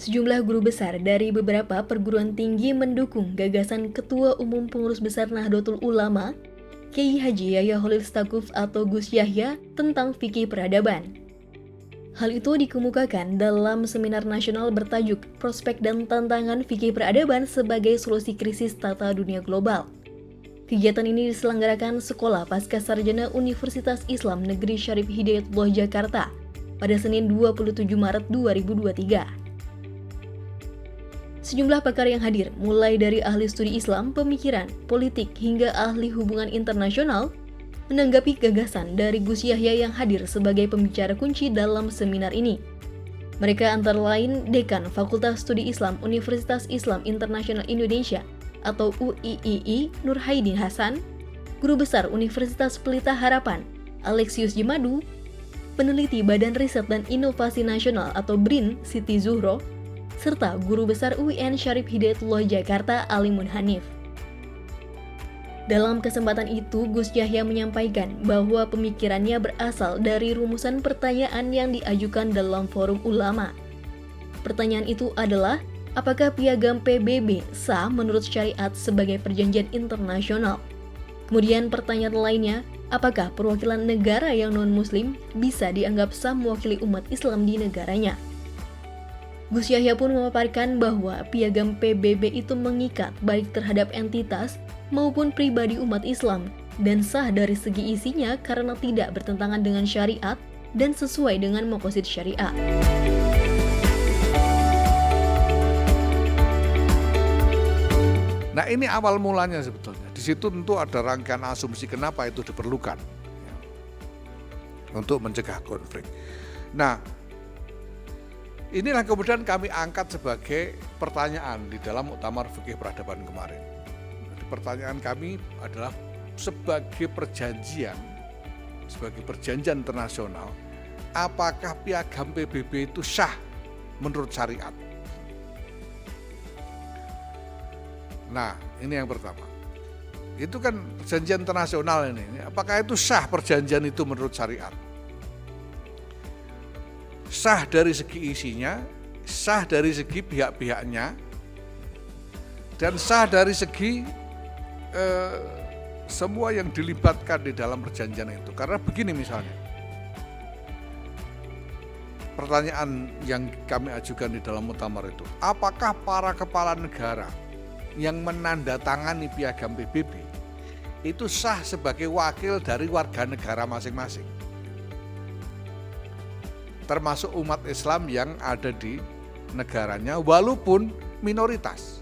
Sejumlah guru besar dari beberapa perguruan tinggi mendukung gagasan Ketua Umum Pengurus Besar Nahdlatul Ulama, Kiai Haji Yahya Holil Stakuf atau Gus Yahya tentang fikih peradaban. Hal itu dikemukakan dalam seminar nasional bertajuk Prospek dan Tantangan Fikih Peradaban sebagai Solusi Krisis Tata Dunia Global. Kegiatan ini diselenggarakan Sekolah Pascasarjana Universitas Islam Negeri Syarif Hidayatullah Jakarta pada Senin 27 Maret 2023. Sejumlah pakar yang hadir, mulai dari ahli studi Islam, pemikiran, politik, hingga ahli hubungan internasional, menanggapi gagasan dari Gus Yahya yang hadir sebagai pembicara kunci dalam seminar ini. Mereka antara lain Dekan Fakultas Studi Islam Universitas Islam Internasional Indonesia atau UIII Nurhaidin Hasan, Guru Besar Universitas Pelita Harapan Alexius Jemadu, Peneliti Badan Riset dan Inovasi Nasional atau BRIN Siti Zuhro, serta Guru Besar UIN Syarif Hidayatullah Jakarta Alimun Hanif. Dalam kesempatan itu, Gus Yahya menyampaikan bahwa pemikirannya berasal dari rumusan pertanyaan yang diajukan dalam forum ulama. Pertanyaan itu adalah, apakah piagam PBB sah menurut syariat sebagai perjanjian internasional? Kemudian pertanyaan lainnya, apakah perwakilan negara yang non-muslim bisa dianggap sah mewakili umat Islam di negaranya? Gus Yahya pun memaparkan bahwa piagam PBB itu mengikat baik terhadap entitas maupun pribadi umat Islam dan sah dari segi isinya karena tidak bertentangan dengan syariat dan sesuai dengan maqasid syariat. Nah, ini awal mulanya sebetulnya. Di situ tentu ada rangkaian asumsi kenapa itu diperlukan untuk mencegah konflik. Nah, inilah kemudian kami angkat sebagai pertanyaan di dalam Muktamar Fikih Peradaban kemarin. Jadi, pertanyaan kami adalah sebagai perjanjian internasional, apakah piagam PBB itu sah menurut syariat? Nah, ini yang pertama. Itu kan perjanjian internasional ini. Apakah itu sah perjanjian itu menurut syariat? Sah dari segi isinya, sah dari segi pihak-pihaknya, dan sah dari segi semua yang dilibatkan di dalam perjanjian itu. Karena begini misalnya, pertanyaan yang kami ajukan di dalam muktamar itu, apakah para kepala negara yang menandatangani piagam PBB itu sah sebagai wakil dari warga negara masing-masing, termasuk umat Islam yang ada di negaranya walaupun minoritas.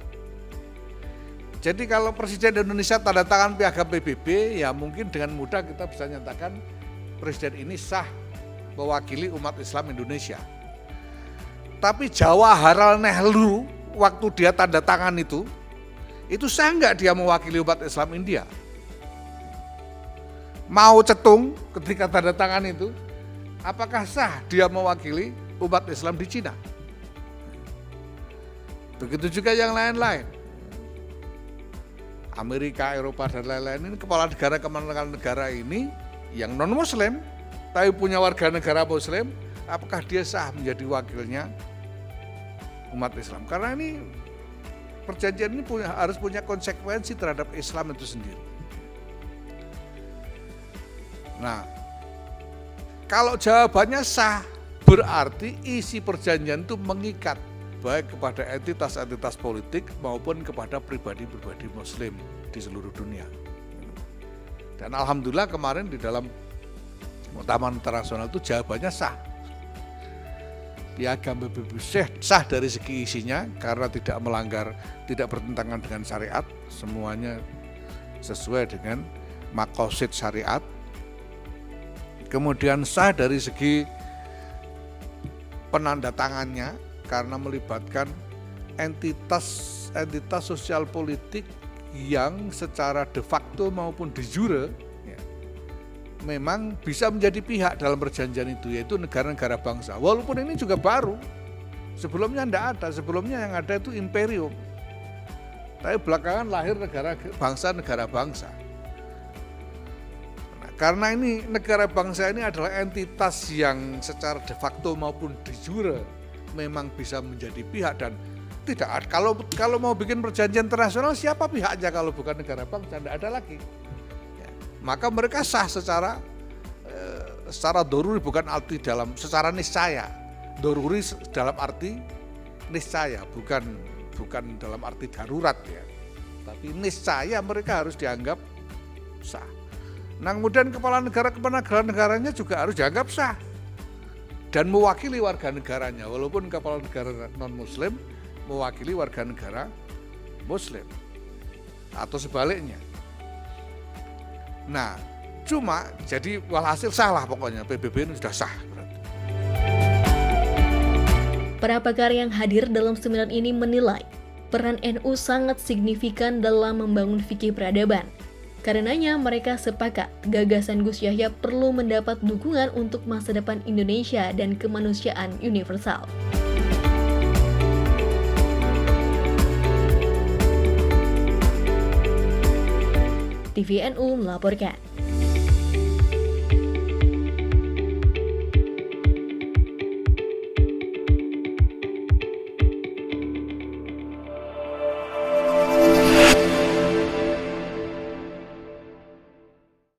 Jadi kalau Presiden Indonesia tanda tangan piagam PBB, ya mungkin dengan mudah kita bisa nyatakan Presiden ini sah mewakili umat Islam Indonesia. Tapi Jawaharlal Nehru waktu dia tanda tangan itu sah nggak dia mewakili umat Islam India? Mao Zedong ketika tanda tangan itu, apakah sah dia mewakili umat Islam di Cina? Begitu juga yang lain-lain. Amerika, Eropa, dan lain-lain ini kepala negara ini yang non-muslim, tapi punya warga negara muslim, apakah dia sah menjadi wakilnya umat Islam? Karena ini perjanjian ini harus punya konsekuensi terhadap Islam itu sendiri. Nah, kalau jawabannya sah, berarti isi perjanjian itu mengikat baik kepada entitas-entitas politik maupun kepada pribadi-pribadi muslim di seluruh dunia. Dan alhamdulillah kemarin di dalam Muktamar Internasional itu jawabannya sah. Piagam PBB sah dari segi isinya karena tidak melanggar, tidak bertentangan dengan syariat, semuanya sesuai dengan maqasid syariat. Kemudian sah dari segi penandatangannya karena melibatkan entitas sosial politik yang secara de facto maupun de jure memang bisa menjadi pihak dalam perjanjian itu, yaitu negara-negara bangsa. Walaupun ini juga baru, sebelumnya tidak ada, sebelumnya yang ada itu imperium. Tapi belakangan lahir negara bangsa. Nah, karena ini negara bangsa ini adalah entitas yang secara de facto maupun de jure memang bisa menjadi pihak dan tidak. Kalau mau bikin perjanjian internasional, siapa pihaknya kalau bukan negara bangsa? Tidak ada lagi. Ya, maka mereka sah secara doruri, bukan arti secara niscaya. Doruri dalam arti niscaya, bukan dalam arti darurat ya. Tapi niscaya mereka harus dianggap sah. Nah kemudian kepala negaranya juga harus dianggap sah dan mewakili warga negaranya, walaupun kepala negara non-muslim mewakili warga negara muslim atau sebaliknya. Nah cuma jadi walhasil salah, pokoknya PBB ini sudah sah. Para pakar yang hadir dalam seminar ini menilai peran NU sangat signifikan dalam membangun fikih peradaban. Karenanya mereka sepakat gagasan Gus Yahya perlu mendapat dukungan untuk masa depan Indonesia dan kemanusiaan universal. TVNU melaporkan.